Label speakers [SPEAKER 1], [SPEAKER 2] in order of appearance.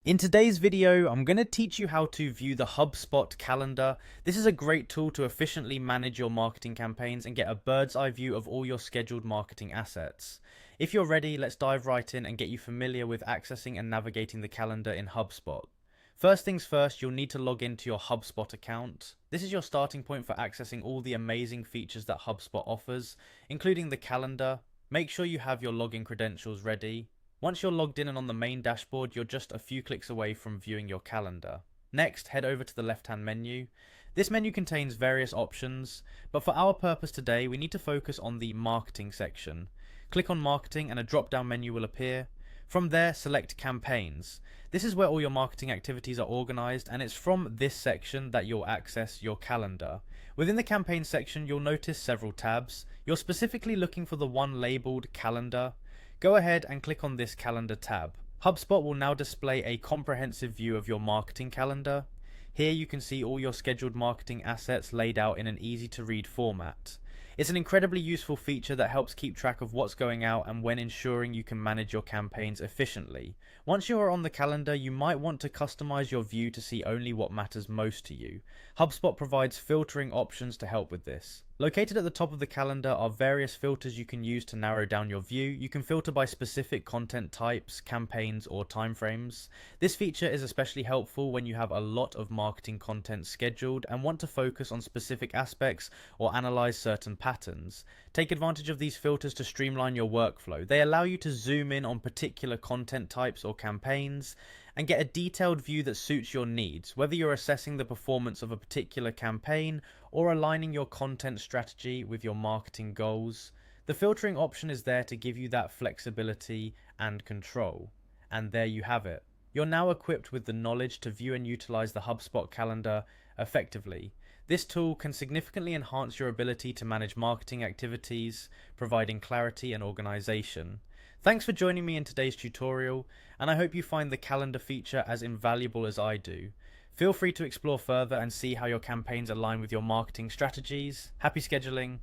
[SPEAKER 1] In today's video, I'm going to teach you how to view the Hubspot calendar. This is a great tool to efficiently manage your marketing campaigns and get a bird's eye view of all your scheduled marketing assets. If you're ready, let's dive right in and get you familiar with accessing and navigating the calendar in Hubspot. First things first, you'll need to log into your Hubspot account. This is your starting point for accessing all the amazing features that HubSpot offers, including the calendar. Make sure you have your login credentials ready. Once you're logged in and on the main dashboard, you're just a few clicks away from viewing your calendar. Next, head over to the left-hand menu. This menu contains various options, but for our purpose today, we need to focus on the marketing section. Click on marketing and a drop-down menu will appear. From there, select campaigns. This is where all your marketing activities are organized, and it's from this section that you'll access your calendar. Within the campaign section, you'll notice several tabs. You're specifically looking for the one labeled calendar. Go ahead and click on this calendar tab. HubSpot will now display a comprehensive view of your marketing calendar. Here you can see all your scheduled marketing assets laid out in an easy to read format. It's an incredibly useful feature that helps keep track of what's going out and when ensuring you can manage your campaigns efficiently. Once you are on the calendar, you might want to customize your view to see only what matters most to you. HubSpot provides filtering options to help with this. Located at the top of the calendar are various filters you can use to narrow down your view. You can filter by specific content types, campaigns, or timeframes. This feature is especially helpful when you have a lot of marketing content scheduled and want to focus on specific aspects or analyze certain patterns. Take advantage of these filters to streamline your workflow. They allow you to zoom in on particular content types or campaigns and get a detailed view that suits your needs, whether you're assessing the performance of a particular campaign or aligning your content strategy with your marketing goals. The filtering option is there to give you that flexibility and control. And there you have it. You're now equipped with the knowledge to view and utilize the HubSpot calendar effectively. This tool can significantly enhance your ability to manage marketing activities, providing clarity and organization. Thanks for joining me in today's tutorial, and I hope you find the calendar feature as invaluable as I do. Feel free to explore further and see how your campaigns align with your marketing strategies. Happy scheduling!